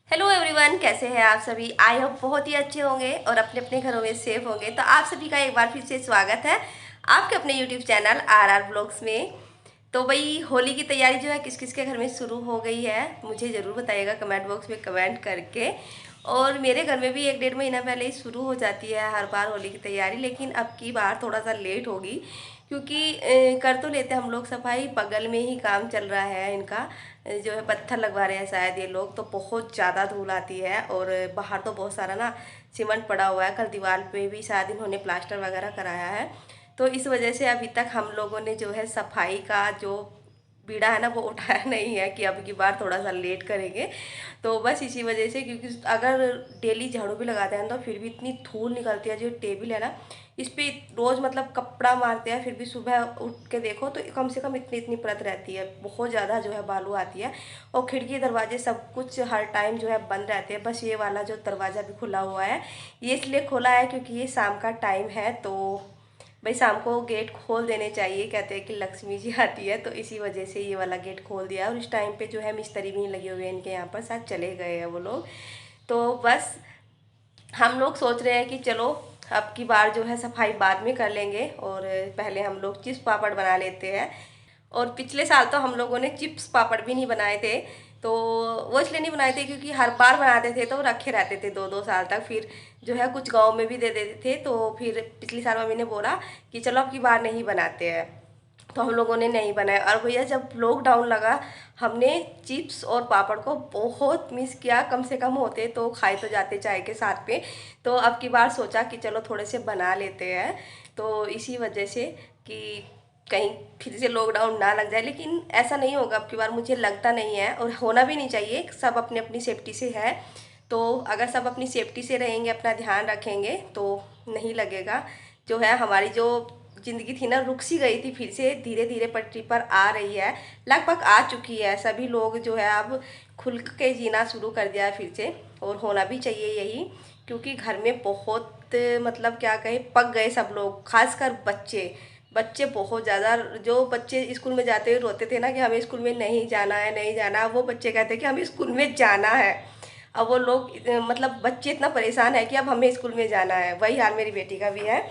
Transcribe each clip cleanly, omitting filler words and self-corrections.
Hello everyone, कैसे हैं आप सभी। आई होप बहुत ही अच्छे होंगे और अपने अपने घरों में सेफ होंगे। तो आप सभी का एक बार फिर से स्वागत है आपके अपने यूट्यूब चैनल आर ब्लॉग्स में। तो भाई होली की तैयारी जो है किस किस के घर में शुरू हो गई है मुझे ज़रूर बताइएगा कमेंट बॉक्स में कमेंट करके। और मेरे घर में भी 1 डेढ़ महीना पहले ही शुरू हो जाती है हर बार होली की तैयारी, लेकिन अब की बार थोड़ा सा लेट होगी क्योंकि कर तो लेते हैं हम लोग सफाई, बगल में ही काम चल रहा है इनका। जो है पत्थर लगवा रहे हैं शायद ये लोग, तो बहुत ज़्यादा धूल आती है और बाहर तो बहुत सारा ना सीमेंट पड़ा हुआ है। कल दीवार पे भी शायद इन्होंने प्लास्टर वगैरह कराया है, तो इस वजह से अभी तक हम लोगों ने जो है सफाई का जो बीड़ा है ना वो उठाया नहीं है कि अब की बार थोड़ा सा लेट करेंगे। तो बस इसी वजह से, क्योंकि अगर डेली झाड़ू भी लगाते हैं तो फिर भी इतनी धूल निकलती है। जो टेबल है ना इस पे रोज़ मतलब कपड़ा मारते हैं, फिर भी सुबह उठ के देखो तो कम से कम इतनी इतनी परत रहती है, बहुत ज़्यादा जो है बालू आती है। और खिड़की दरवाजे सब कुछ हर टाइम जो है बंद रहते हैं। बस ये वाला जो दरवाज़ा भी खुला हुआ है, ये इसलिए खुला है क्योंकि ये शाम का टाइम है, तो भाई शाम को गेट खोल देने चाहिए। कहते हैं कि लक्ष्मी जी आती है, तो इसी वजह से ये वाला गेट खोल दिया। और इस टाइम पे जो है मिस्त्री भी नहीं लगे हुए हैं इनके यहाँ पर, शायद चले गए हैं वो लोग। तो बस हम लोग सोच रहे हैं कि चलो अब की बार जो है सफाई बाद में कर लेंगे और पहले हम लोग चिप्स पापड़ बना लेते हैं। और पिछले साल तो हम लोगों ने चिप्स पापड़ भी नहीं बनाए थे, तो वो इसलिए नहीं बनाए थे क्योंकि हर बार बनाते थे तो रखे रहते थे 2 2 साल तक। फिर जो है कुछ गांव में भी दे देते थे, तो फिर पिछली साल मम्मी ने बोला कि चलो अब की बार नहीं बनाते हैं, तो हम लोगों ने नहीं बनाया। और भैया जब लॉकडाउन लगा हमने चिप्स और पापड़ को बहुत मिस किया। कम से कम होते तो खाए तो जाते चाय के साथ में। तो अब की बार सोचा कि चलो थोड़े से बना लेते हैं, तो इसी वजह से कि कहीं फिर से लॉकडाउन ना लग जाए। लेकिन ऐसा नहीं होगा अब की बार, मुझे लगता नहीं है, और होना भी नहीं चाहिए। सब अपनी अपनी सेफ्टी से है, तो अगर सब अपनी सेफ्टी से रहेंगे, अपना ध्यान रखेंगे तो नहीं लगेगा। जो है हमारी जो ज़िंदगी थी ना रुक सी गई थी, फिर से धीरे धीरे पटरी पर आ रही है, लगभग आ चुकी है। सभी लोग जो है अब खुल के जीना शुरू कर दिया है फिर से, और होना भी चाहिए यही, क्योंकि घर में बहुत मतलब क्या कहे पक गए सब लोग, खासकर बच्चे। बच्चे बहुत ज़्यादा, जो बच्चे स्कूल में जाते हुए रोते थे ना कि हमें स्कूल में नहीं जाना है नहीं जाना, वो बच्चे कहते हैं कि हमें स्कूल में जाना है। अब वो लोग मतलब बच्चे इतना परेशान है कि अब हमें स्कूल में जाना है। वही हाल मेरी बेटी का भी है।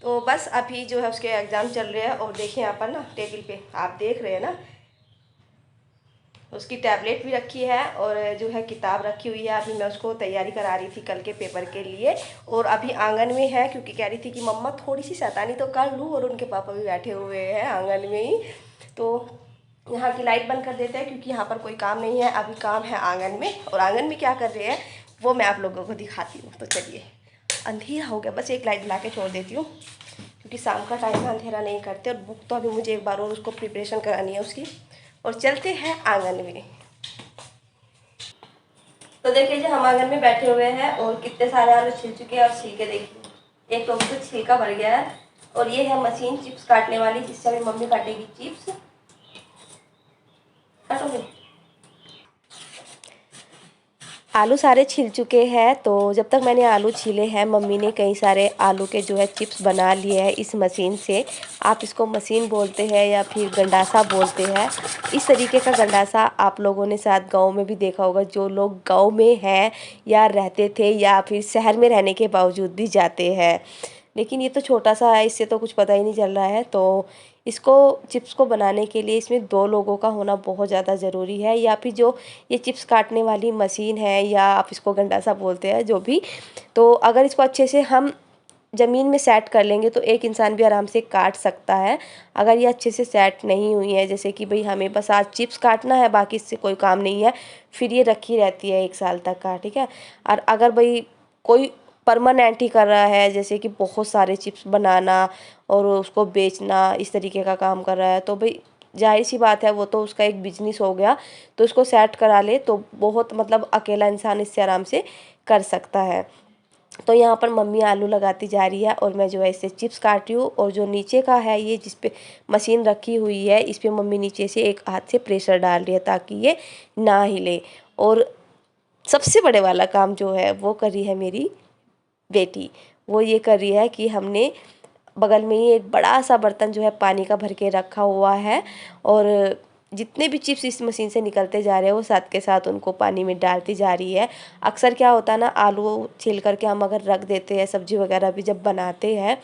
तो बस अभी जो है उसके एग्ज़ाम चल रहे हैं, और देखिए यहाँ पर ना टेबल पे आप देख रहे हैं ना, उसकी टैबलेट भी रखी है और जो है किताब रखी हुई है। अभी मैं उसको तैयारी करा रही थी कल के पेपर के लिए, और अभी आंगन में है क्योंकि कह रही थी कि मम्मा थोड़ी सी शैतानी तो कर लूँ, और उनके पापा भी बैठे हुए हैं आंगन में ही। तो यहाँ की लाइट बंद कर देते हैं क्योंकि यहाँ पर कोई काम नहीं है, अभी काम है आंगन में। और आंगन में क्या कर रहे हैं वो मैं आप लोगों को दिखाती हूँ। तो चलिए, अंधेरा हो गया, बस एक लाइट ला के छोड़ देती हूँ क्योंकि शाम का टाइम में अंधेरा नहीं करते। और बुक तो अभी मुझे एक बार और उसको प्रिपरेशन करानी है उसकी। और चलते हैं आंगन में। तो देखिए जी हम आंगन में बैठे हुए हैं और कितने सारे आलू छिल चुके हैं, और छिलके देखिए एक टोकरी तो छिलका भर गया है। और ये है मशीन चिप्स काटने वाली, जिससे अभी मम्मी काटेगी चिप्स। काटोगे? आलू सारे छिल चुके हैं, तो जब तक मैंने आलू छीले हैं मम्मी ने कई सारे आलू के जो है चिप्स बना लिए हैं इस मशीन से। आप इसको मशीन बोलते हैं या फिर गंडासा बोलते हैं। इस तरीके का गंडासा आप लोगों ने शायद गांव में भी देखा होगा, जो लोग गांव में हैं या रहते थे या फिर शहर में रहने के बावजूद भी जाते हैं। लेकिन ये तो छोटा सा है, इससे तो कुछ पता ही नहीं चल रहा है। तो इसको चिप्स को बनाने के लिए इसमें 2 लोगों का होना बहुत ज़्यादा ज़रूरी है, या फिर जो ये चिप्स काटने वाली मशीन है या आप इसको गंडासा बोलते हैं जो भी। तो अगर इसको अच्छे से हम ज़मीन में सेट कर लेंगे तो एक इंसान भी आराम से काट सकता है। अगर ये अच्छे से सेट नहीं हुई है, जैसे कि भाई हमें बस आज चिप्स काटना है बाकी इससे कोई काम नहीं है, फिर ये रखी रहती है 1 साल तक का, ठीक है। और अगर भाई कोई परमानेंट ही कर रहा है, जैसे कि बहुत सारे चिप्स बनाना और उसको बेचना, इस तरीके का काम कर रहा है, तो भाई जाहिर सी बात है वो तो उसका एक बिजनेस हो गया। तो उसको सेट करा ले तो बहुत मतलब अकेला इंसान इससे आराम से कर सकता है। तो यहाँ पर मम्मी आलू लगाती जा रही है और मैं जो है इससे चिप्स काट रही हूँ। और जो नीचे का है ये जिस पे मशीन रखी हुई है, इस पे मम्मी नीचे से एक हाथ से प्रेशर डाल रही है ताकि ये ना हिले। और सबसे बड़े वाला काम जो है वो कर रही है मेरी बेटी। वो ये कर रही है कि हमने बगल में ही एक बड़ा सा बर्तन जो है पानी का भर के रखा हुआ है, और जितने भी चिप्स इस मशीन से निकलते जा रहे हैं वो साथ के साथ उनको पानी में डालती जा रही है। अक्सर क्या होता है ना, आलू छील करके हम अगर रख देते हैं, सब्जी वगैरह भी जब बनाते हैं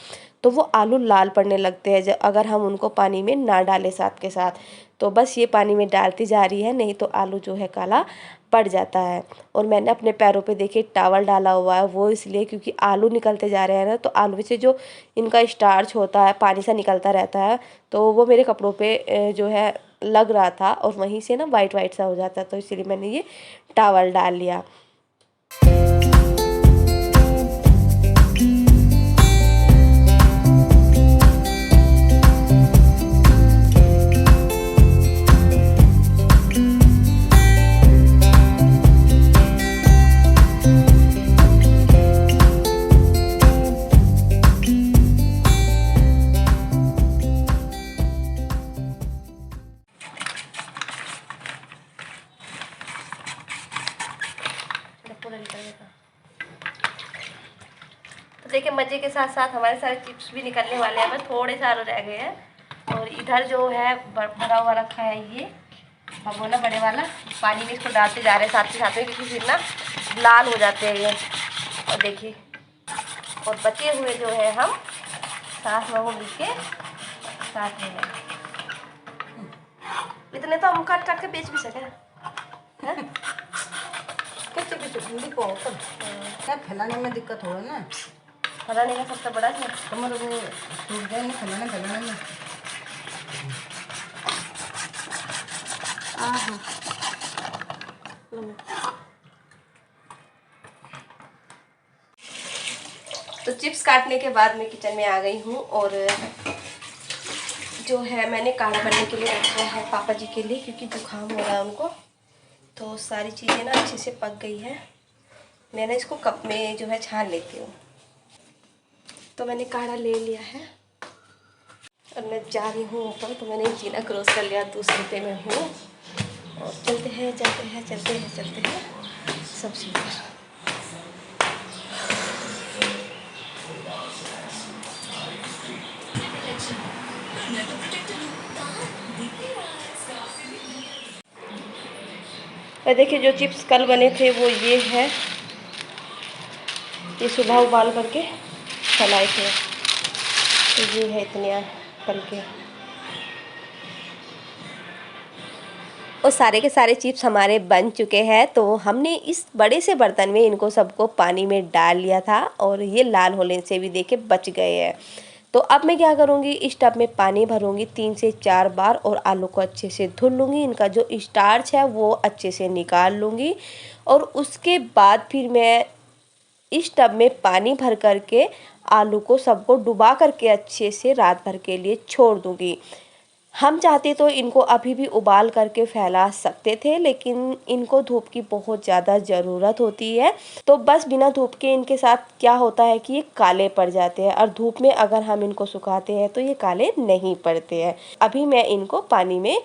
तो वो आलू लाल पड़ने लगते हैं अगर हम उनको पानी में ना डालें साथ के साथ। तो बस ये पानी में डालती जा रही है, नहीं तो आलू जो है काला पड़ जाता है। और मैंने अपने पैरों पे देखिए टॉवल डाला हुआ है, वो इसलिए क्योंकि आलू निकलते जा रहे हैं ना, तो आलू से जो इनका स्टार्च होता है पानी सा निकलता रहता है, तो वो मेरे कपड़ों पे जो है लग रहा था और वहीं से ना वाइट वाइट सा हो जाता है, तो इसलिए मैंने ये टॉवल डाल लिया। तो देखिए मज़े के साथ साथ हमारे सारे चिप्स भी निकलने वाले हैं, बस थोड़े से आलू रह गए हैं। और इधर जो है भरा हुआ रखा है ये भगोना बड़े वाला, पानी में इसको डालते जा रहे हैं साथ ही साथ में, क्योंकि फिर ना लाल हो जाते हैं ये। और देखिए, और बचे हुए जो है हम साथ में वो मिलके साथ में हैं। इतने तो हम काट काट के बेच भी सके हैं। कैसे कैसे ठंडी को क्या फैलाने में दिक्कत हो ना, फैलाने का सबसे बड़ा है तुम्हारे वो टूट गए ना फैलाने में। तो चिप्स काटने के बाद मैं किचन में आ गई हूँ, और जो है मैंने काढ़ा बनने के लिए रखा है पापा जी के लिए, क्योंकि जुकाम हो रहा है उनको। तो सारी चीज़ें ना अच्छे से पक गई हैं, मैं ना इसको कप में जो है छान लेती हूँ। तो मैंने काढ़ा ले लिया है और मैं जा रही हूँ ऊपर। तो मैंने जीना क्रॉस कर लिया, दूसरे पे मैं हूँ, और चलते हैं सबसे ऊपर। और देखिए जो चिप्स कल बने थे वो ये है, ये सुबह उबाल करके चलाए थे, तो ये है इतने कल के। और सारे के सारे चिप्स हमारे बन चुके हैं। तो हमने इस बड़े से बर्तन में इनको सबको पानी में डाल लिया था, और ये लाल होने से भी देखे बच गए हैं। तो अब मैं क्या करूँगी, इस टब में पानी भरूँगी 3 से 4 बार, और आलू को अच्छे से धुल लूँगी, इनका जो स्टार्च है वो अच्छे से निकाल लूँगी। और उसके बाद फिर मैं इस टब में पानी भर करके आलू को सबको डुबा करके अच्छे से रात भर के लिए छोड़ दूँगी। हम चाहते तो इनको अभी भी उबाल करके फैला सकते थे, लेकिन इनको धूप की बहुत ज़्यादा ज़रूरत होती है। तो बस बिना धूप के इनके साथ क्या होता है कि ये काले पड़ जाते हैं, और धूप में अगर हम इनको सुखाते हैं तो ये काले नहीं पड़ते हैं। अभी मैं इनको पानी में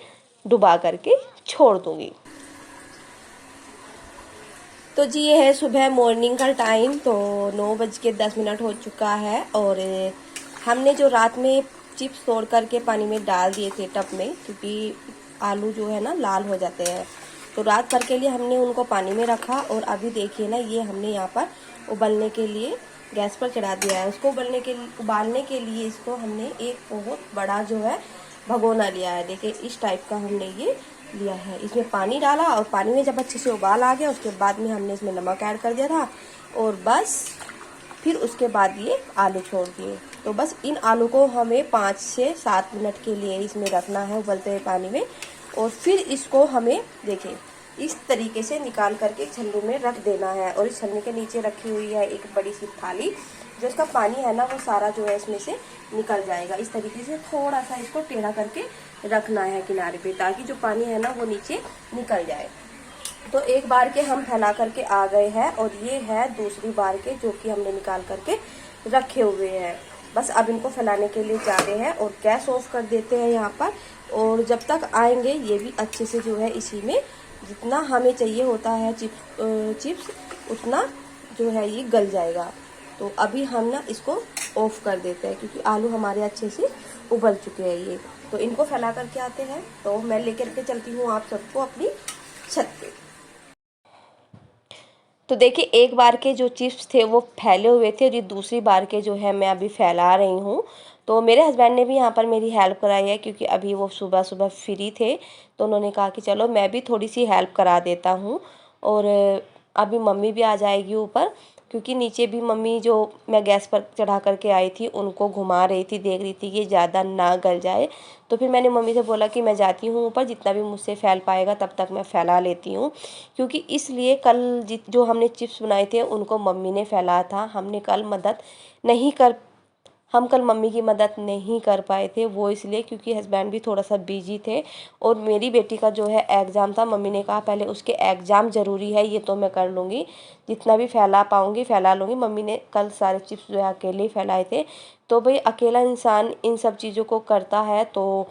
डुबा करके छोड़ दूँगी। तो जी ये है सुबह मॉर्निंग का टाइम, तो 9:10 हो चुका है। और हमने जो रात में चिप्स तोड़ करके पानी में डाल दिए थे टब में, क्योंकि आलू जो है ना लाल हो जाते हैं, तो रात भर के लिए हमने उनको पानी में रखा। और अभी देखिए ना, ये हमने यहाँ पर उबलने के लिए गैस पर चढ़ा दिया है। उसको उबालने के लिए इसको हमने एक बहुत बड़ा जो है भगोना लिया है। देखिए इस टाइप का हमने ये लिया है, इसमें पानी डाला, और पानी में जब अच्छे से उबाल आ गया उसके बाद में हमने इसमें नमक ऐड कर दिया था, और बस फिर उसके बाद ये आलू छोड़ दिए। तो बस इन आलू को हमें 5 से 7 मिनट के लिए इसमें रखना है उबलते हुए पानी में। और फिर इसको हमें देखिए इस तरीके से निकाल करके छन्नी में रख देना है। और इस छन्नी के नीचे रखी हुई है एक बड़ी सी थाली, जो इसका पानी है ना वो सारा जो है इसमें से निकल जाएगा। इस तरीके से थोड़ा सा इसको टेढ़ा करके रखना है किनारे पे, ताकि जो पानी है ना वो नीचे निकल जाए। तो एक बार के हम फैला करके आ गए हैं, और ये है दूसरी बार के जो कि हमने निकाल करके रखे हुए हैं। बस अब इनको फैलाने के लिए जा रहे हैं, और गैस ऑफ कर देते हैं यहाँ पर। और जब तक आएंगे ये भी अच्छे से जो है इसी में जितना हमें चाहिए होता है चिप्स उतना जो है ये गल जाएगा। तो अभी हम ना इसको ऑफ कर देते हैं, क्योंकि आलू हमारे अच्छे से उबल चुके हैं ये। तो इनको फैला करके आते हैं। तो मैं लेकर के चलती हूँ आप सबको अपनी छत पे। तो देखिए, एक बार के जो चिप्स थे वो फैले हुए थे और ये दूसरी बार के जो है मैं अभी फैला रही हूँ। तो मेरे हस्बैंड ने भी यहाँ पर मेरी हेल्प कराई है, क्योंकि अभी वो सुबह सुबह फ्री थे, तो उन्होंने कहा कि चलो मैं भी थोड़ी सी हेल्प करा देता हूँ। और अभी मम्मी भी आ जाएगी ऊपर, क्योंकि नीचे भी मम्मी जो मैं गैस पर चढ़ा करके आई थी उनको घुमा रही थी, देख रही थी कि ज़्यादा ना गल जाए। तो फिर मैंने मम्मी से बोला कि मैं जाती हूँ ऊपर, जितना भी मुझसे फैल पाएगा तब तक मैं फैला लेती हूँ। क्योंकि इसलिए कल जो हमने चिप्स बनाए थे उनको मम्मी ने फैलाया था, हम कल मम्मी की मदद नहीं कर पाए थे। वो इसलिए क्योंकि हस्बैंड भी थोड़ा सा बिजी थे और मेरी बेटी का जो है एग्ज़ाम था। मम्मी ने कहा पहले उसके एग्ज़ाम ज़रूरी है, ये तो मैं कर लूँगी, जितना भी फैला पाऊँगी फैला लूँगी। मम्मी ने कल सारे चिप्स जो है अकेले ही फैलाए थे। तो भाई अकेला इंसान इन सब चीज़ों को करता है, तो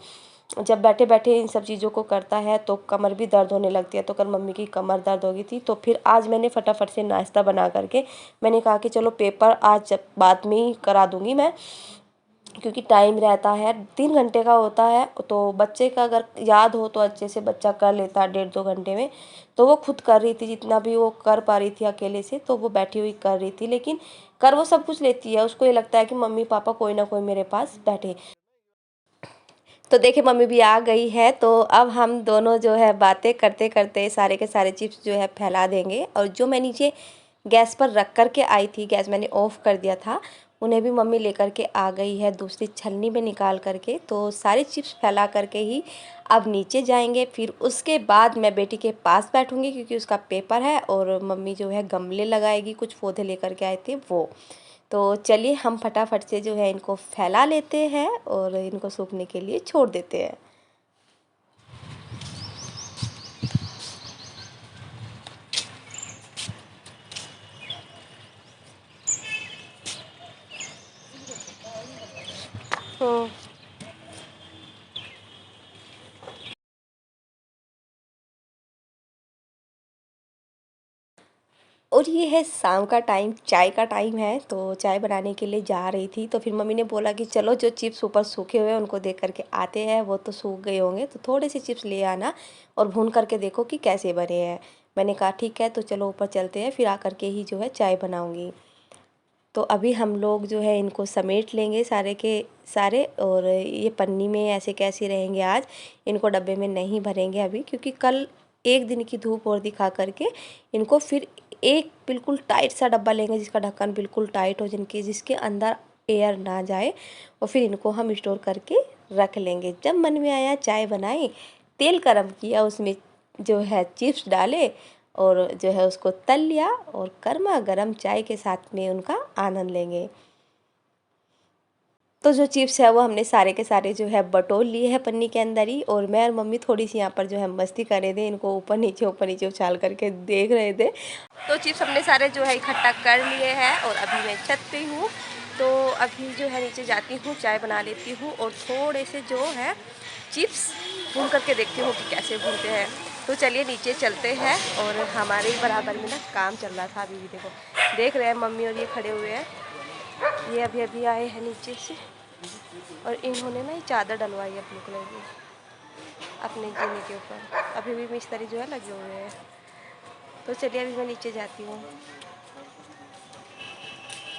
जब बैठे बैठे इन सब चीज़ों को करता है तो कमर भी दर्द होने लगती है। तो कल मम्मी की कमर दर्द हो गई थी, तो फिर आज मैंने फटाफट से नाश्ता बना करके मैंने कहा कि चलो पेपर आज बाद में ही करा दूँगी मैं, क्योंकि टाइम रहता है 3 घंटे का होता है। तो बच्चे का अगर याद हो तो अच्छे से बच्चा कर लेता है 1.5-2 घंटे में। तो वो खुद कर रही थी, जितना भी वो कर पा रही थी अकेले से, तो वो बैठी हुई कर रही थी। लेकिन कर वो सब कुछ लेती है, उसको ये लगता है कि मम्मी पापा कोई ना कोई मेरे पास बैठे। तो देखिए, मम्मी भी आ गई है, तो अब हम दोनों जो है बातें करते करते सारे के सारे चिप्स जो है फैला देंगे। और जो मैं नीचे गैस पर रख कर के आई थी, गैस मैंने ऑफ़ कर दिया था, उन्हें भी मम्मी लेकर के आ गई है दूसरी छलनी में निकाल करके। तो सारे चिप्स फैला करके ही अब नीचे जाएंगे। फिर उसके बाद मैं बेटी के पास बैठूंगी, क्योंकि उसका पेपर है, और मम्मी जो है गमले लगाएगी, कुछ पौधे लेकर के आए थे वो। तो चलिए हम फटाफट से जो है इनको फैला लेते हैं और इनको सूखने के लिए छोड़ देते हैं। हाँ। और ये है शाम का टाइम, चाय का टाइम है। तो चाय बनाने के लिए जा रही थी, तो फिर मम्मी ने बोला कि चलो जो चिप्स ऊपर सूखे हुए हैं उनको देख करके आते हैं, वो तो सूख गए होंगे, तो थोड़े से चिप्स ले आना और भून करके देखो कि कैसे बने हैं। मैंने कहा ठीक है, तो चलो ऊपर चलते हैं, फिर आकर के ही जो है चाय बनाऊँगी। तो अभी हम लोग जो है इनको समेट लेंगे सारे के सारे, और ये पन्नी में ऐसे कैसे रहेंगे आज, इनको डब्बे में नहीं भरेंगे अभी, क्योंकि कल एक दिन की धूप और दिखा करके इनको फिर एक बिल्कुल टाइट सा डब्बा लेंगे, जिसका ढक्कन बिल्कुल टाइट हो, जिसके अंदर एयर ना जाए, और फिर इनको हम स्टोर करके रख लेंगे। जब मन में आया चाय बनाई, तेल गरम किया, उसमें जो है चिप्स डाले और जो है उसको तल लिया, और गर्मा गर्म चाय के साथ में उनका आनंद लेंगे। तो जो चिप्स है वो हमने सारे के सारे जो है बटोर लिए हैं पन्नी के अंदर ही, और मैं और मम्मी थोड़ी सी यहाँ पर जो है मस्ती कर रहे थे, इनको ऊपर नीचे उछाल करके देख रहे थे। तो चिप्स हमने सारे जो है इकट्ठा कर लिए हैं, और अभी मैं छत पे हूँ। तो अभी जो है नीचे जाती हूँ, चाय बना लेती हूँ, और थोड़े से जो है चिप्स भून करके देखती हूँ कि कैसे भूनते हैं। तो चलिए नीचे चलते हैं। और हमारे ही बराबर में ना काम चल रहा था, अभी भी देखो देख रहे हैं मम्मी और ये खड़े हुए हैं, ये अभी अभी आए हैं नीचे से, और इन्होंने ना ये चादर डलवाई है ब्लू कलर की अपने जीने के ऊपर। अभी भी मिस्त्री जो है लगे हुए हैं। तो चलिए अभी मैं नीचे जाती हूँ,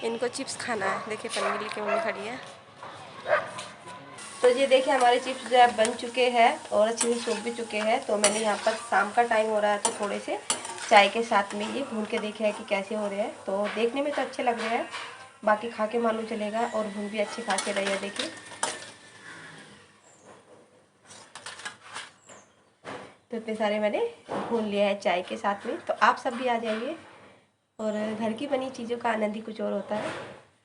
इनको चिप्स खाना है। देखिए पन्नी लेके मम्मी खड़ी है। तो ये देखिए हमारे चिप्स जो है बन चुके हैं और अच्छे से सूख भी चुके हैं। तो मैंने यहाँ पर शाम का टाइम हो रहा है, तो थोड़े से चाय के साथ में ये भून के देखे हैं कि कैसे हो रहे हैं। तो देखने में तो अच्छे लग रहे हैं, बाकी खा के मालूम चलेगा। और भून भी अच्छे खासे रहे हैं, देखिए। तो इतने सारे मैंने भून लिया है चाय के साथ में। तो आप सब भी आ जाइए, और घर की बनी चीज़ों का आनंद ही कुछ और होता है।